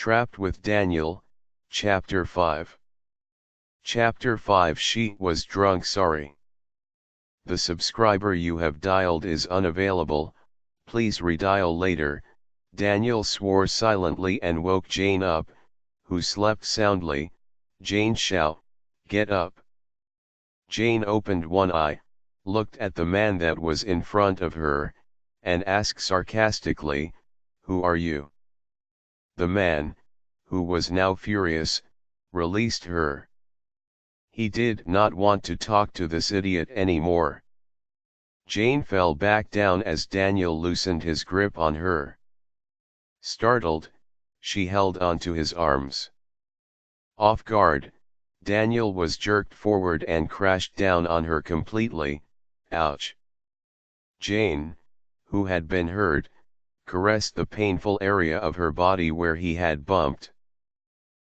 Trapped with Daniel, Chapter 5. Chapter 5. She was drunk. Sorry. The subscriber you have dialed is unavailable, please redial later. Daniel swore silently and woke Jane up, who slept soundly. Jane Shao, get up. Jane opened one eye, looked at the man that was in front of her, and asked sarcastically, "Who are you?" The man, who was now furious, released her. He did not want to talk to this idiot anymore. Jane fell back down as Daniel loosened his grip on her. Startled, she held onto his arms. Off guard, Daniel was jerked forward and crashed down on her completely. Ouch! Jane, who had been hurt, caressed the painful area of her body where he had bumped.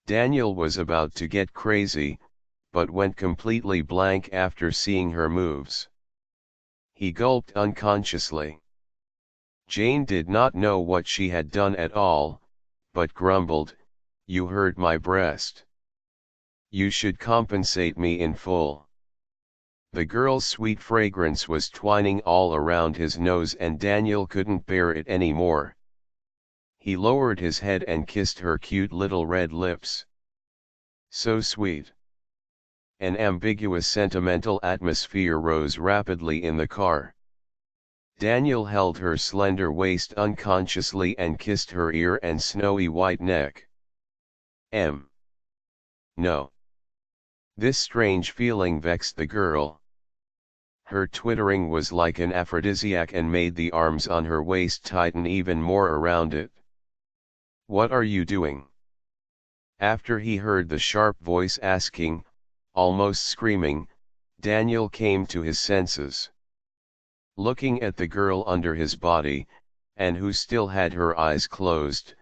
Daniel was about to get crazy, but went completely blank after seeing her moves. He gulped unconsciously. Jane did not know what she had done at all, but grumbled, "You hurt my breast. You should compensate me in full." The girl's sweet fragrance was twining all around his nose and Daniel couldn't bear it anymore. He lowered his head and kissed her cute little red lips. So sweet. An ambiguous sentimental atmosphere rose rapidly in the car. Daniel held her slender waist unconsciously and kissed her ear and snowy white neck. No. This strange feeling vexed the girl. Her twittering was like an aphrodisiac and made the arms on her waist tighten even more around it. "What are you doing?" After he heard the sharp voice asking, almost screaming, Daniel came to his senses. Looking at the girl under his body, and who still had her eyes closed,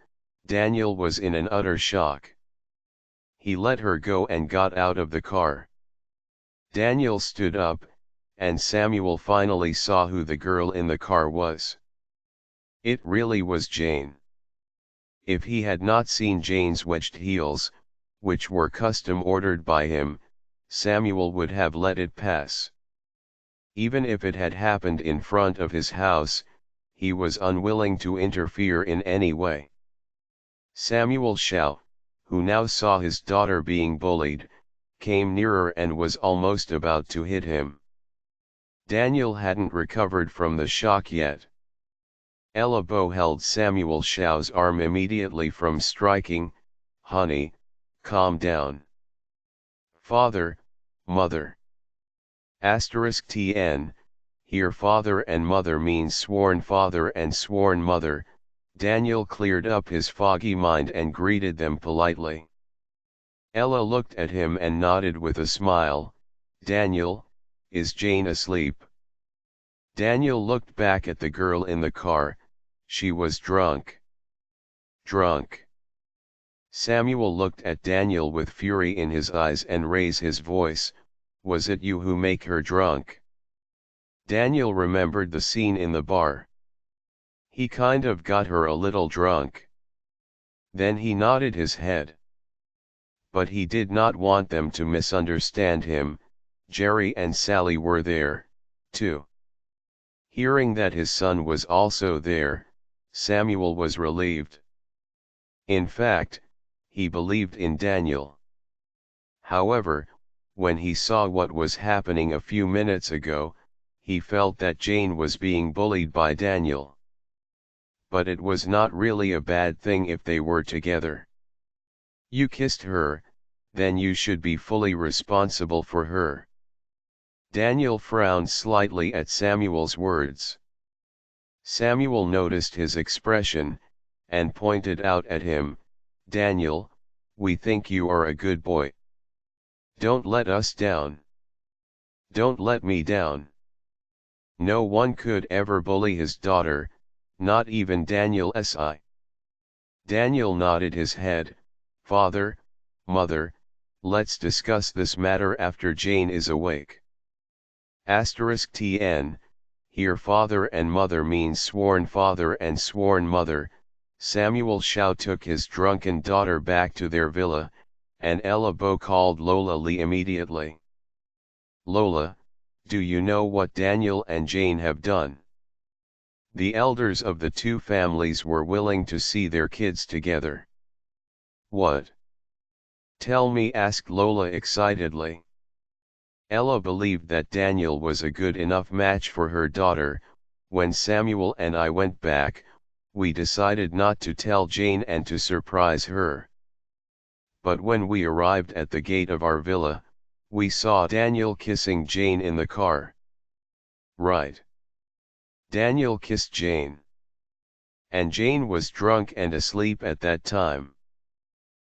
Daniel was in an utter shock. He let her go and got out of the car. Daniel stood up, and Samuel finally saw who the girl in the car was. It really was Jane. If he had not seen Jane's wedged heels, which were custom ordered by him, Samuel would have let it pass. Even if it had happened in front of his house, he was unwilling to interfere in any way. Samuel Shao, who now saw his daughter being bullied, came nearer and was almost about to hit him. Daniel hadn't recovered from the shock yet. Ella Bo held Samuel Shao's arm immediately from striking. "Honey, calm down. Father, mother. *TN, here father and mother means sworn father and sworn mother." Daniel cleared up his foggy mind and greeted them politely. Ella looked at him and nodded with a smile. "Daniel, is Jane asleep?" Daniel looked back at the girl in the car. She was drunk. Drunk. Samuel looked at Daniel with fury in his eyes and raised his voice, "Was it you who make her drunk?" Daniel remembered the scene in the bar. He kind of got her a little drunk. Then he nodded his head. But he did not want them to misunderstand him. Jerry and Sally were there, too. Hearing that his son was also there, Samuel was relieved. In fact, he believed in Daniel. However, when he saw what was happening a few minutes ago, he felt that Jane was being bullied by Daniel. But it was not really a bad thing if they were together. You kissed her, then you should be fully responsible for her. Daniel frowned slightly at Samuel's words. Samuel noticed his expression, and pointed out at him, "Daniel, we think you are a good boy. Don't let us down. Don't let me down." No one could ever bully his daughter, not even Daniel Si. Daniel nodded his head. "Father, mother, let's discuss this matter after Jane is awake." *TN, here father and mother means sworn father and sworn mother. Samuel Shao took his drunken daughter back to their villa, and Ella called Lola Lee immediately. "Lola, do you know what Daniel and Jane have done?" The elders of the two families were willing to see their kids together. "What? Tell me," asked Lola excitedly. Ella believed that Daniel was a good enough match for her daughter. "When Samuel and I went back, we decided not to tell Jane and to surprise her. But when we arrived at the gate of our villa, we saw Daniel kissing Jane in the car." "Right. Daniel kissed Jane. And Jane was drunk and asleep at that time."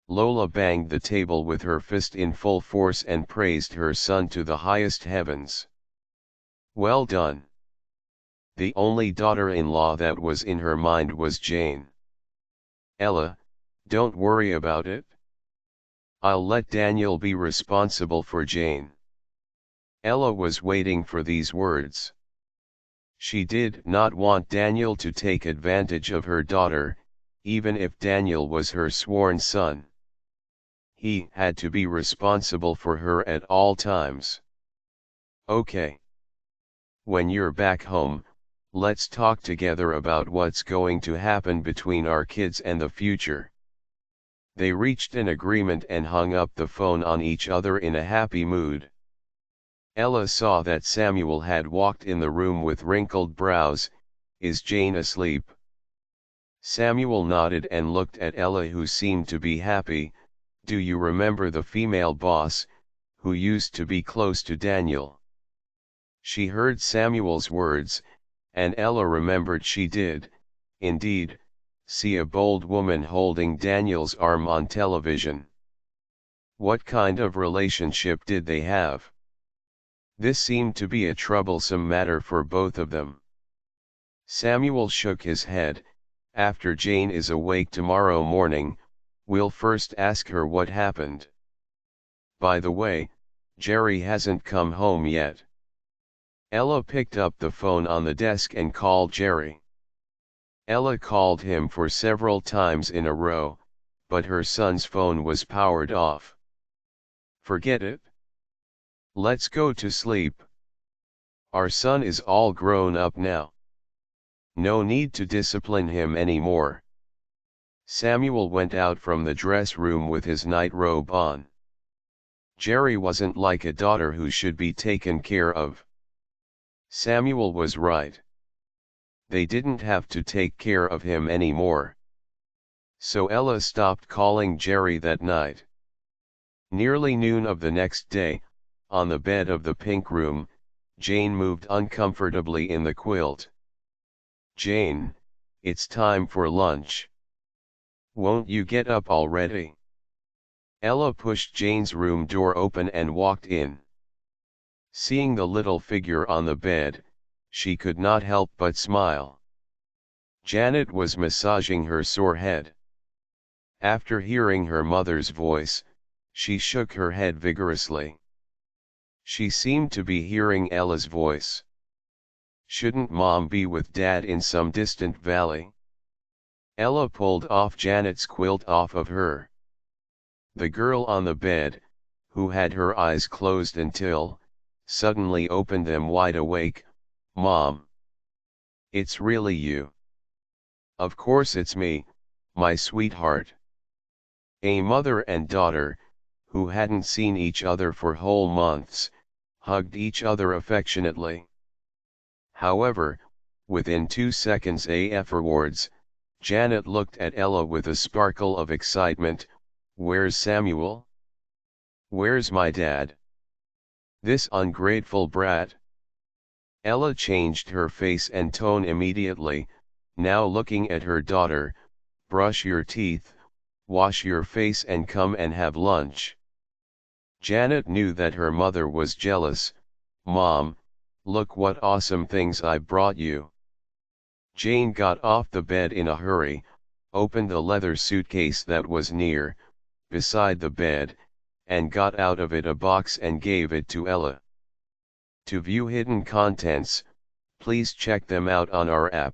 Lola banged the table with her fist in full force and praised her son to the highest heavens. "Well done. The only daughter-in-law that was in her mind was Jane. Ella, don't worry about it. I'll let Daniel be responsible for Jane." Ella was waiting for these words. She did not want Daniel to take advantage of her daughter, even if Daniel was her sworn son. He had to be responsible for her at all times. "Okay. When you're back home, let's talk together about what's going to happen between our kids and the future." They reached an agreement and hung up the phone on each other in a happy mood. Ella saw that Samuel had walked in the room with wrinkled brows. "Is Jane asleep?" Samuel nodded and looked at Ella, who seemed to be happy. "Do you remember the female boss, who used to be close to Daniel?" She heard Samuel's words, and Ella remembered she did, indeed, see a bold woman holding Daniel's arm on television. What kind of relationship did they have? This seemed to be a troublesome matter for both of them. Samuel shook his head. "After Jane is awake tomorrow morning, we'll first ask her what happened. By the way, Jerry hasn't come home yet." Ella picked up the phone on the desk and called Jerry. Ella called him for several times in a row, but her son's phone was powered off. "Forget it. Let's go to sleep. Our son is all grown up now. No need to discipline him anymore." Samuel went out from the dress room with his night robe on. Jerry wasn't like a daughter who should be taken care of. Samuel was right. They didn't have to take care of him anymore. So Ella stopped calling Jerry that night. Nearly noon of the next day, on the bed of the pink room, Jane moved uncomfortably in the quilt. "Jane, it's time for lunch. Won't you get up already?" Ella pushed Jane's room door open and walked in. Seeing the little figure on the bed, she could not help but smile. Janet was massaging her sore head. After hearing her mother's voice, she shook her head vigorously. She seemed to be hearing Ella's voice. Shouldn't Mom be with Dad in some distant valley? Ella pulled off Janet's quilt off of her. The girl on the bed, who had her eyes closed until, suddenly opened them wide awake. "Mom. It's really you." "Of course it's me, my sweetheart." A mother and daughter, who hadn't seen each other for whole months, hugged each other affectionately. However, within 2 seconds afterwards, Janet looked at Ella with a sparkle of excitement. "Where's Samuel? Where's my dad? This ungrateful brat?" Ella changed her face and tone immediately, now looking at her daughter. "Brush your teeth, wash your face and come and have lunch." Janet knew that her mother was jealous. "Mom, look what awesome things I brought you." Jane got off the bed in a hurry, opened a leather suitcase that was beside the bed, and got out of it a box and gave it to Ella. To view hidden contents, please check them out on our app.